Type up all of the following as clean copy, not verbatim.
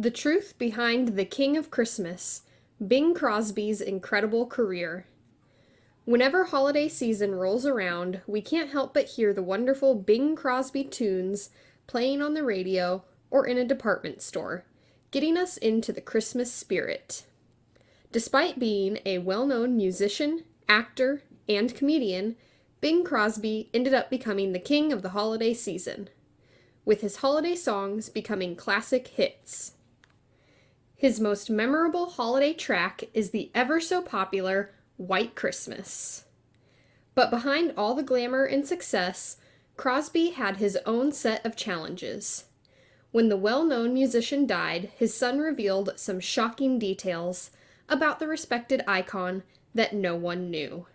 The truth behind the King of Christmas, Bing Crosby's incredible career. Whenever holiday season rolls around, we can't help but hear the wonderful Bing Crosby tunes playing on the radio or in a department store, getting us into the Christmas spirit. Despite being a well-known musician, actor, and comedian, Bing Crosby ended up becoming the king of the holiday season, with his holiday songs becoming classic hits. His most memorable holiday track is the ever-so-popular White Christmas. But behind all the glamour and success, Crosby had his own set of challenges. When the well-known musician died, his son revealed some shocking details about the respected icon that no one knew.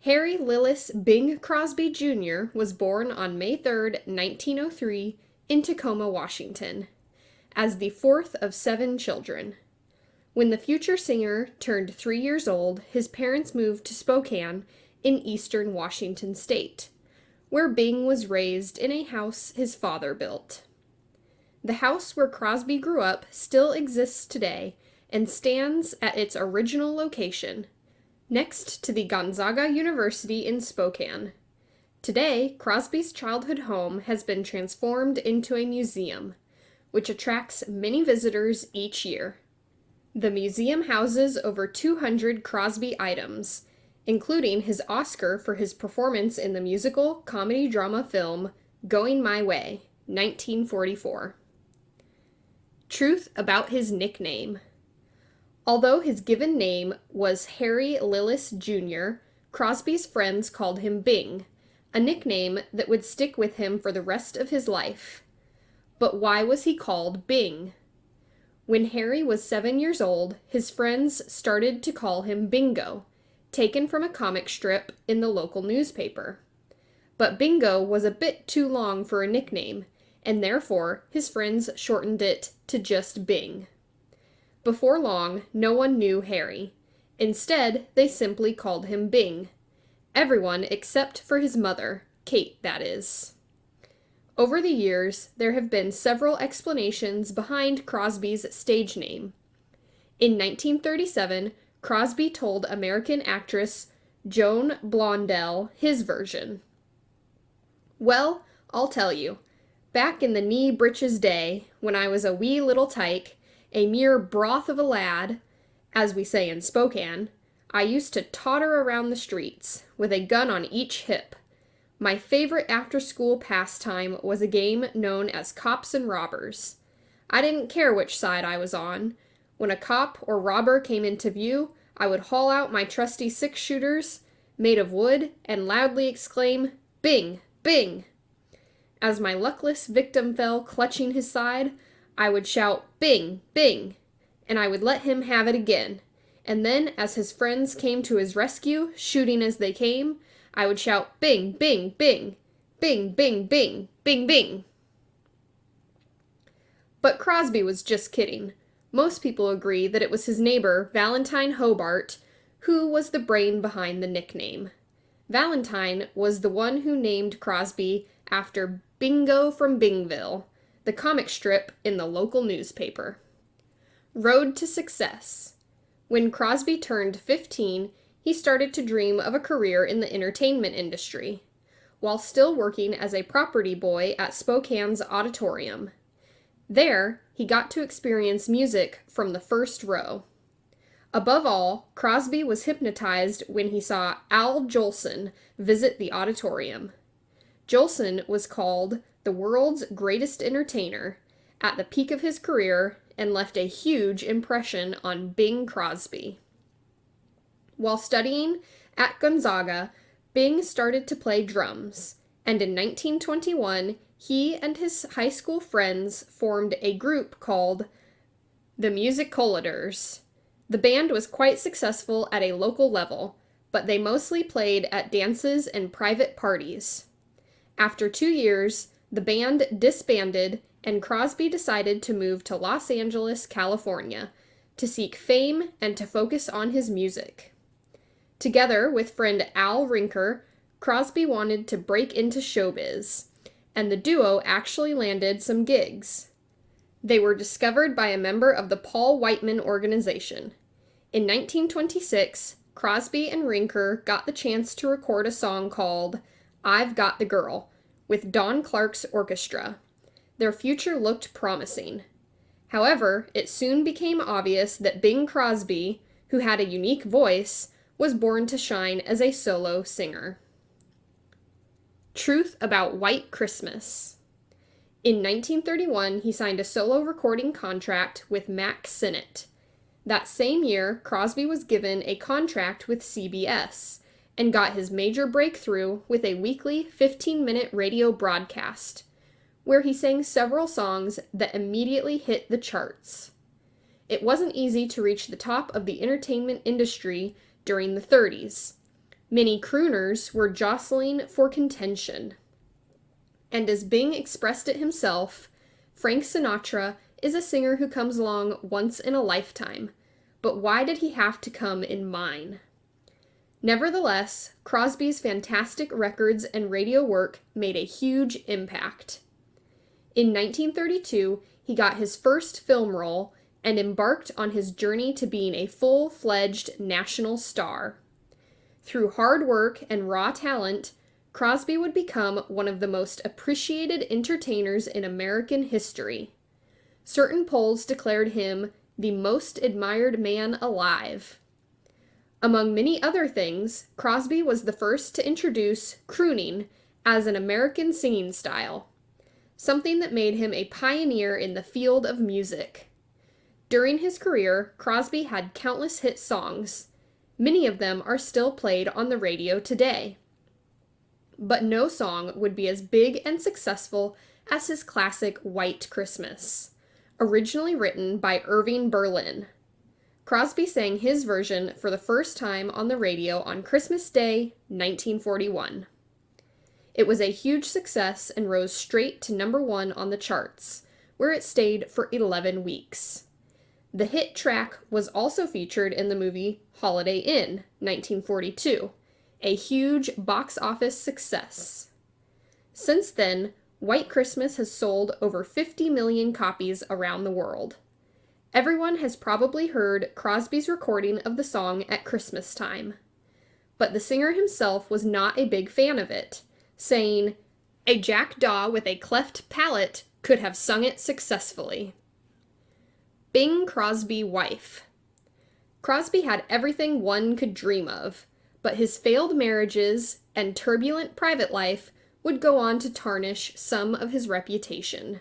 Harry Lillis Bing Crosby Jr. was born on May 3, 1903, in Tacoma, Washington, as the fourth of 7 children. When the future singer turned 3 years old, his parents moved to Spokane in eastern Washington state, where Bing was raised in a house his father built. The house where Crosby grew up still exists today and stands at its original location, next to the Gonzaga University in Spokane. Today, Crosby's childhood home has been transformed into a museum, which attracts many visitors each year. The museum houses over 200 Crosby items, including his Oscar for his performance in the musical comedy-drama film Going My Way, 1944. Truth about his nickname. Although his given name was Harry Lillis Jr., Crosby's friends called him Bing, a nickname that would stick with him for the rest of his life. But why was he called Bing? When Harry was 7 years old, his friends started to call him Bingo, taken from a comic strip in the local newspaper. But Bingo was a bit too long for a nickname, and therefore his friends shortened it to just Bing. Before long, no one knew Harry. Instead, they simply called him Bing. Everyone except for his mother, Kate, that is. Over the years, there have been several explanations behind Crosby's stage name. In 1937, Crosby told American actress Joan Blondell his version. "Well, I'll tell you. Back in the knee-breeches day, when I was a wee little tyke, a mere broth of a lad, as we say in Spokane, I used to totter around the streets, with a gun on each hip. My favorite after-school pastime was a game known as Cops and Robbers. I didn't care which side I was on. When a cop or robber came into view, I would haul out my trusty 6-shooters, made of wood, and loudly exclaim, 'Bing! Bing!' As my luckless victim fell clutching his side, I would shout, 'Bing! Bing!' and I would let him have it again. And then, as his friends came to his rescue, shooting as they came, I would shout, 'Bing! Bing! Bing! Bing! Bing! Bing! Bing! Bing!' But Crosby was just kidding. Most people agree that it was his neighbor, Valentine Hobart, who was the brain behind the nickname. Valentine was the one who named Crosby after Bingo from Bingville, the comic strip in the local newspaper. Road to success. When Crosby turned 15, he started to dream of a career in the entertainment industry, while still working as a property boy at Spokane's auditorium. There, he got to experience music from the first row. Above all, Crosby was hypnotized when he saw Al Jolson visit the auditorium. Jolson was called the world's greatest entertainer at the peak of his career and left a huge impression on Bing Crosby. While studying at Gonzaga, Bing started to play drums, and in 1921, he and his high school friends formed a group called the Musicolators. The band was quite successful at a local level, but they mostly played at dances and private parties. After 2 years, the band disbanded, and Crosby decided to move to Los Angeles, California, to seek fame and to focus on his music. Together with friend Al Rinker, Crosby wanted to break into showbiz, and the duo actually landed some gigs. They were discovered by a member of the Paul Whiteman organization. In 1926, Crosby and Rinker got the chance to record a song called "I've Got the Girl" with Don Clark's orchestra. Their future looked promising. However, it soon became obvious that Bing Crosby, who had a unique voice, was born to shine as a solo singer. Truth about White Christmas. In 1931, he signed a solo recording contract with Mack Sennett. That same year, Crosby was given a contract with CBS and got his major breakthrough with a weekly 15-minute radio broadcast, where he sang several songs that immediately hit the charts. It wasn't easy to reach the top of the entertainment industry during the 30s. Many crooners were jostling for contention. And as Bing expressed it himself, Frank Sinatra is a singer who comes along once in a lifetime, but why did he have to come in mine? Nevertheless, Crosby's fantastic records and radio work made a huge impact. In 1932, he got his first film role and embarked on his journey to being a full-fledged national star. Through hard work and raw talent, Crosby would become one of the most appreciated entertainers in American history. Certain polls declared him the most admired man alive. Among many other things, Crosby was the first to introduce crooning as an American singing style, something that made him a pioneer in the field of music. During his career, Crosby had countless hit songs. Many of them are still played on the radio today. But no song would be as big and successful as his classic White Christmas, originally written by Irving Berlin. Crosby sang his version for the first time on the radio on Christmas Day, 1941. It was a huge success and rose straight to number 1 on the charts, where it stayed for 11 weeks. The hit track was also featured in the movie Holiday Inn, 1942, a huge box office success. Since then, White Christmas has sold over 50 million copies around the world. Everyone has probably heard Crosby's recording of the song at Christmas time. But the singer himself was not a big fan of it, saying, "A jackdaw with a cleft palate could have sung it successfully." Bing Crosby wife. Crosby had everything one could dream of, but his failed marriages and turbulent private life would go on to tarnish some of his reputation.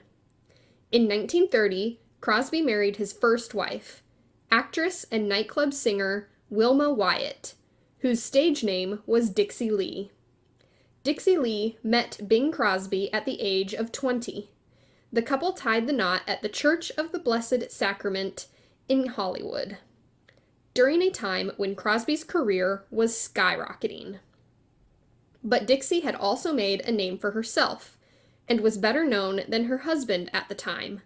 In 1930, Crosby married his first wife, actress and nightclub singer Wilma Wyatt, whose stage name was Dixie Lee. Dixie Lee met Bing Crosby at the age of 20. The couple tied the knot at the Church of the Blessed Sacrament in Hollywood, during a time when Crosby's career was skyrocketing. But Dixie had also made a name for herself, and was better known than her husband at the time,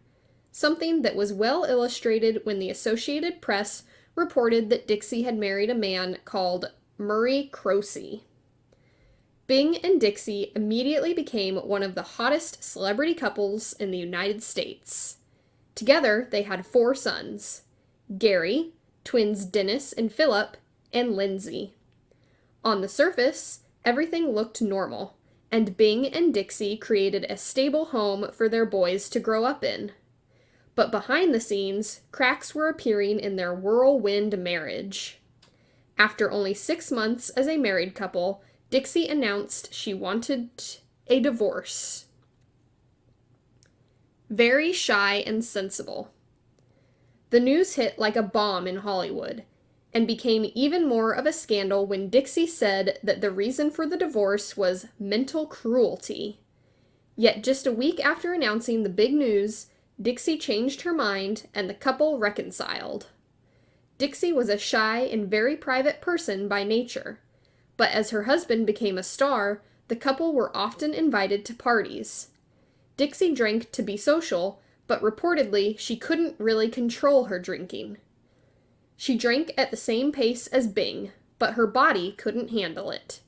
something that was well illustrated when the Associated Press reported that Dixie had married a man called Murray Crosby. Bing and Dixie immediately became one of the hottest celebrity couples in the United States. Together, they had 4 sons: Gary, twins Dennis and Philip, and Lindsay. On the surface, everything looked normal, and Bing and Dixie created a stable home for their boys to grow up in. But behind the scenes, cracks were appearing in their whirlwind marriage. After only 6 months as a married couple, Dixie announced she wanted a divorce. Very shy and sensible. The news hit like a bomb in Hollywood, and became even more of a scandal when Dixie said that the reason for the divorce was mental cruelty. Yet just a week after announcing the big news, Dixie changed her mind and the couple reconciled. Dixie was a shy and very private person by nature, but as her husband became a star, the couple were often invited to parties. Dixie drank to be social, but reportedly she couldn't really control her drinking. She drank at the same pace as Bing, but her body couldn't handle it.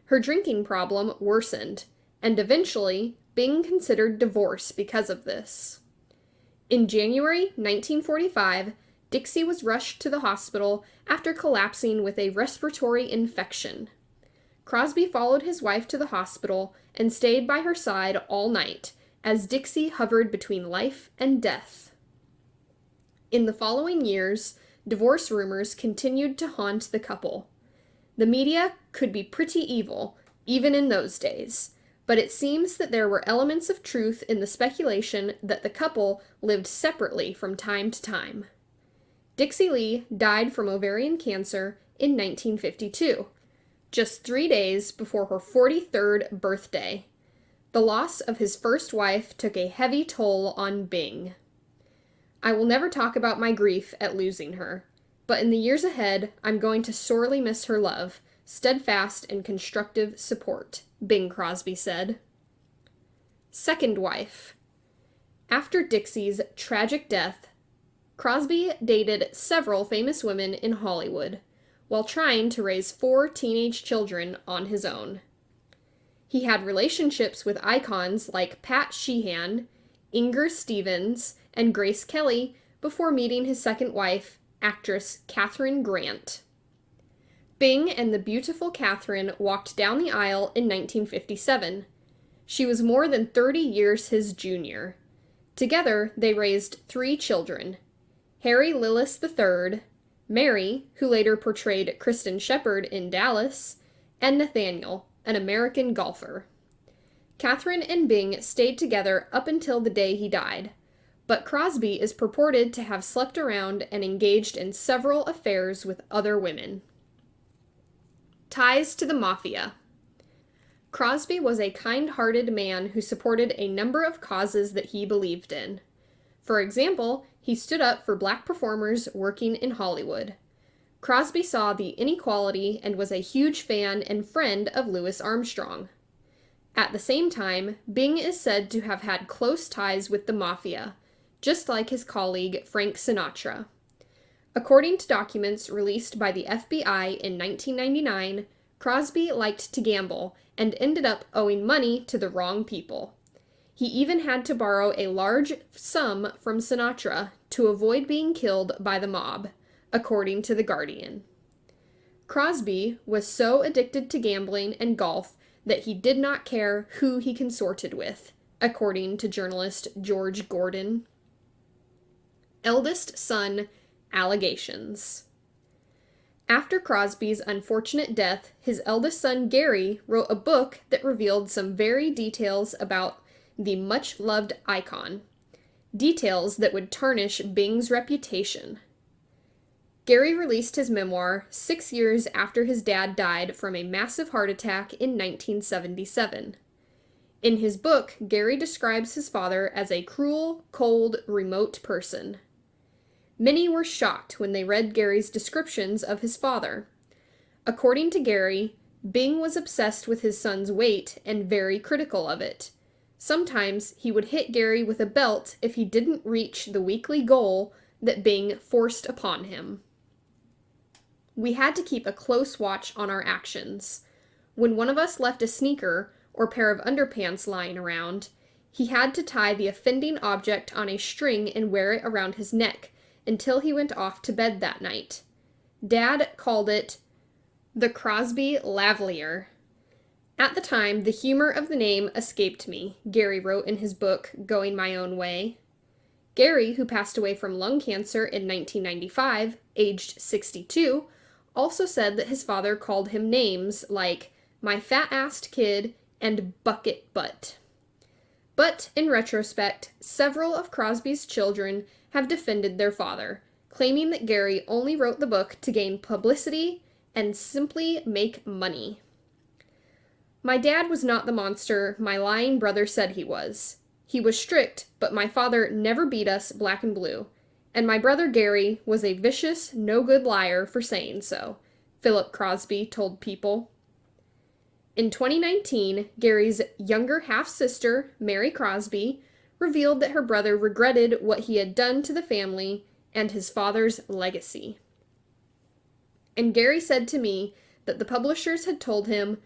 Her drinking problem worsened, and eventually Bing considered divorce because of this. In January 1945, Dixie was rushed to the hospital after collapsing with a respiratory infection. Crosby followed his wife to the hospital and stayed by her side all night as Dixie hovered between life and death. In the following years, divorce rumors continued to haunt the couple. The media could be pretty evil, even in those days, but it seems that there were elements of truth in the speculation that the couple lived separately from time to time. Dixie Lee died from ovarian cancer in 1952, just 3 days before her 43rd birthday. The loss of his first wife took a heavy toll on Bing. I will never talk about my grief at losing her, but in the years ahead, I'm going to sorely miss her love, steadfast and constructive support, Bing Crosby said. Second wife. After Dixie's tragic death, Crosby dated several famous women in Hollywood, while trying to raise 4 teenage children on his own. He had relationships with icons like Pat Sheehan, Inger Stevens, and Grace Kelly before meeting his second wife, actress Kathryn Grant. Bing and the beautiful Kathryn walked down the aisle in 1957. She was more than 30 years his junior. Together, they raised 3 children: Harry Lillis III, Mary, who later portrayed Kristen Sheppard in Dallas, and Nathaniel, an American golfer. Kathryn and Bing stayed together up until the day he died, but Crosby is purported to have slept around and engaged in several affairs with other women. Ties to the mafia. Crosby was a kind-hearted man who supported a number of causes that he believed in. For example, he stood up for black performers working in Hollywood. Crosby saw the inequality and was a huge fan and friend of Louis Armstrong. At the same time, Bing is said to have had close ties with the mafia, just like his colleague Frank Sinatra. According to documents released by the FBI in 1999, Crosby liked to gamble and ended up owing money to the wrong people. He even had to borrow a large sum from Sinatra to avoid being killed by the mob, according to The Guardian. Crosby was so addicted to gambling and golf that he did not care who he consorted with, according to journalist George Gordon. Eldest son allegations. After Crosby's unfortunate death, his eldest son Gary wrote a book that revealed some very details about the much-loved icon, details that would tarnish Bing's reputation. Gary released his memoir 6 years after his dad died from a massive heart attack in 1977. In his book, Gary describes his father as a cruel, cold, remote person. Many were shocked when they read Gary's descriptions of his father. According to Gary, Bing was obsessed with his son's weight and very critical of it. Sometimes he would hit Gary with a belt if he didn't reach the weekly goal that Bing forced upon him. We had to keep a close watch on our actions. When one of us left a sneaker or pair of underpants lying around, he had to tie the offending object on a string and wear it around his neck until he went off to bed that night. Dad called it the Crosby Lavalier. At the time, the humor of the name escaped me, Gary wrote in his book, Going My Own Way. Gary, who passed away from lung cancer in 1995, aged 62, also said that his father called him names like my fat-assed kid and bucket butt. But in retrospect, several of Crosby's children have defended their father, claiming that Gary only wrote the book to gain publicity and simply make money. My dad was not the monster my lying brother said he was. He was strict, but my father never beat us black and blue, and my brother Gary was a vicious, no-good liar for saying so, Philip Crosby told People. In 2019, Gary's younger half-sister, Mary Crosby, revealed that her brother regretted what he had done to the family and his father's legacy. And Gary said to me that the publishers had told him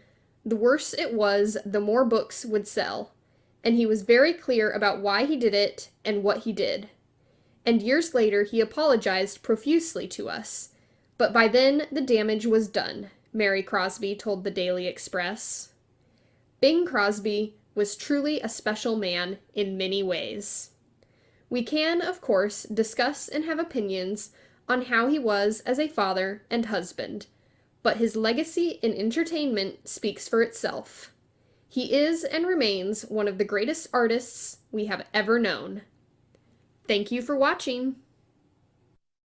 the worse it was, the more books would sell, and he was very clear about why he did it and what he did. and years later he apologized profusely to us. But by then the damage was done, Mary Crosby told the Daily Express. Bing Crosby was truly a special man in many ways. We can, of course, discuss and have opinions on how he was as a father and husband, but his legacy in entertainment speaks for itself. He is and remains one of the greatest artists we have ever known. Thank you for watching.